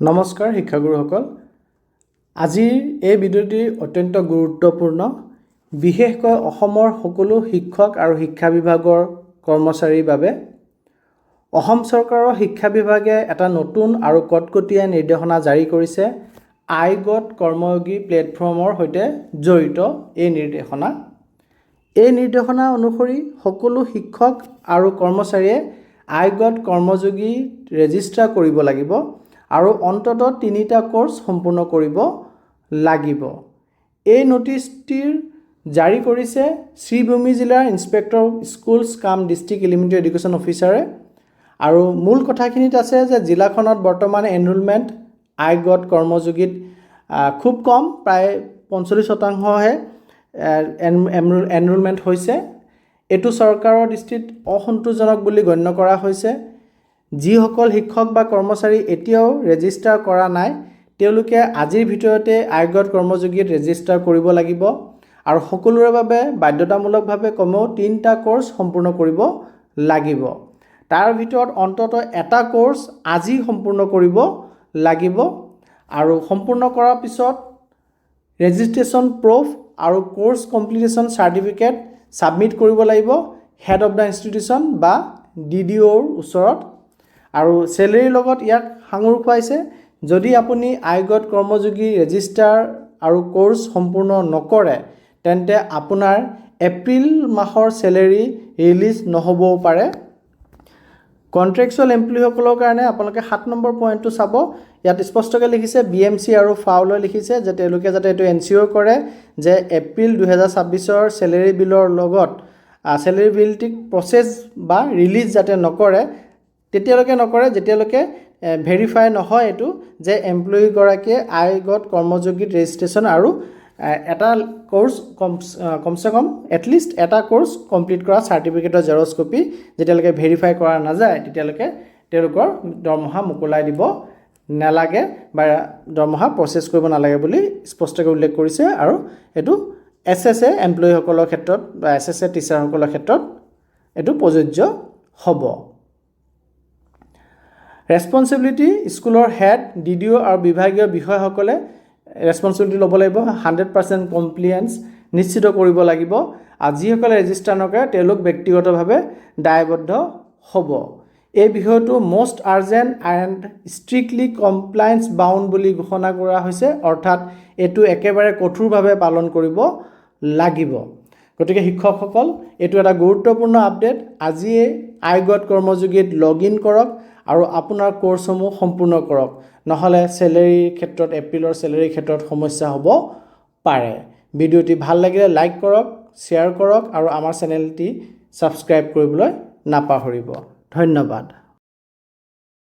নমস্কাৰ শিক্ষাগুৰুসকল আজিৰ এই ভিডিঅ'টি অত্যন্ত গুৰুত্বপূৰ্ণ বিশেষকৈ অসমৰ সকলো শিক্ষক আৰু শিক্ষা বিভাগৰ কৰ্মচাৰীৰ বাবে অসম চৰকাৰৰ শিক্ষা বিভাগে এটা নতুন আৰু কটকটীয়া নিৰ্দেশনা জাৰি কৰিছে আইগট কৰ্মযোগী প্লেটফৰ্মৰ সৈতে জড়িত এই নিৰ্দেশনা অনুসৰি সকলো শিক্ষক আৰু কৰ্মচাৰীয়ে আইগট কৰ্মযোগী ৰেজিষ্টাৰ কৰিব লাগিব আৰু অন্ততঃ 3টা কোৰ্স সম্পূৰ্ণ কৰিব লাগিব। এই নটিছটিৰ জাৰি কৰিছে শ্ৰীভূমি জিলাৰ ইন্সপেক্টৰ স্কুলছ কাম ডিস্ট্ৰিক্ট এলিমেণ্টাৰী এডুকেশ্যন অফিচাৰে আৰু মূল কথাখিনিত আছে যে জিলাখনত বৰ্তমান এনৰোলমেণ্ট আইগট কৰ্মযোগীত খুব কম প্ৰায় 45%হে এনৰোলমেণ্ট হৈছে। এইটো চৰকাৰৰ দৃষ্টিত অসন্তোষজনক বুলি গণ্য কৰা হৈছে। যিসকল শিক্ষক বা কৰ্মচাৰী এতিয়াও ৰেজিষ্টাৰ কৰা নাই তেওঁলোকে আজিৰ ভিতৰতে আইগট কৰ্মযোগীত ৰেজিষ্টাৰ কৰিব লাগিব আৰু সকলোৰে বাবে বাধ্যতামূলকভাৱে কমেও 3টা কোৰ্স সম্পূৰ্ণ কৰিব লাগিব। তাৰ ভিতৰত অন্ততঃ এটা কোৰ্স আজি সম্পূৰ্ণ কৰিব লাগিব আৰু সম্পূৰ্ণ কৰাৰ পিছত ৰেজিষ্ট্ৰেশ্যন প্ৰুফ আৰু কোৰ্স কমপ্লিটেশ্যন চাৰ্টিফিকেট সাবমিট কৰিব লাগিব হেড অফ দা ইনষ্টিটিউচন বা DDOৰ ওচৰত। আৰু চেলেৰীৰ লগত ইয়াক সাঙুৰ খুৱাইছে যদি আপুনি আইগট কৰ্মযোগী ৰেজিষ্টাৰ আৰু কোৰ্স সম্পূৰ্ণ নকৰে তেন্তে আপোনাৰ এপ্ৰিল মাহৰ চেলেৰী ৰিলিজ নহবও পাৰে। কন্ট্ৰেকচুৱেল এমপ্লয়ীসকলৰ কাৰণে আপোনালোকে 7 নম্বৰ পইণ্টটো চাব। ইয়াত স্পষ্টকৈ লিখিছে BMC আৰু ফাউলে লিখিছে যে তেওঁলোকে যাতে এইটো এনচিঅৰ কৰে যে এপ্ৰিল 2026ৰ চেলেৰী বিলৰ লগত চেলেৰী বিলটিক প্ৰচেছ বা ৰিলিজ যাতে নকৰে তেতিয়ালৈকে নকৰে যেতিয়ালৈকে ভেৰিফাই নহয় এইটো যে এমপ্লয়ীগৰাকীয়ে আইগট কৰ্মযোগীত ৰেজিষ্ট্ৰেশ্যন আৰু এটা কোৰ্স কমসে কম এটলিষ্ট এটা কোৰ্স কমপ্লিট কৰা চাৰ্টিফিকেটৰ জেৰক্স কপি যেতিয়ালৈকে ভেৰিফাই কৰা নাযায় তেতিয়ালৈকে তেওঁলোকৰ দৰমহা মুকলাই দিব নালাগে বা দৰমহা প্ৰচেছ কৰিব নালাগে বুলি স্পষ্টকৈ উল্লেখ কৰিছে। আৰু এইটো SSA এমপ্লয়ীসকলৰ ক্ষেত্ৰত বা SSA টিচাৰসকলৰ ক্ষেত্ৰত এইটো প্ৰযোজ্য হ'ব। ৰেছপন্সিবিলিটি স্কুলৰ হেড DDO আৰু বিভাগীয় বিষয়াসকলে ৰেছপন্সিবিলিটি ল'ব লাগিব 100% কমপ্লিয়েন্স নিশ্চিত কৰিব লাগিব। আৰু যিসকলে ৰেজিষ্টাৰ নকৰে তেওঁলোক ব্যক্তিগতভাৱে দায়বদ্ধ হ'ব। এই বিষয়টো most urgent and strictly compliance bound বুলি ঘোষণা কৰা হৈছে অৰ্থাৎ এইটো একেবাৰে কঠোৰভাৱে পালন কৰিব লাগিব। গতিকে শিক্ষকসকল এইটো এটা গুৰুত্বপূৰ্ণ আপডেট। আজিয়ে আইগট কৰ্মযোগীত লগইন কৰক আৰু আপোনাৰ কোৰ্সসমূহ সম্পূৰ্ণ কৰক নহলে চেলেৰীৰ ক্ষেত্ৰত এপ্ৰিলৰ চেলেৰীৰ ক্ষেত্ৰত সমস্যা হ'ব পাৰে। ভিডিঅ'টি ভাল লাগিলে লাইক কৰক, শ্বেয়াৰ কৰক আৰু আমাৰ চেনেলটি সাবস্ক্ৰাইব কৰিবলৈ নাপাহৰিব। ধন্যবাদ।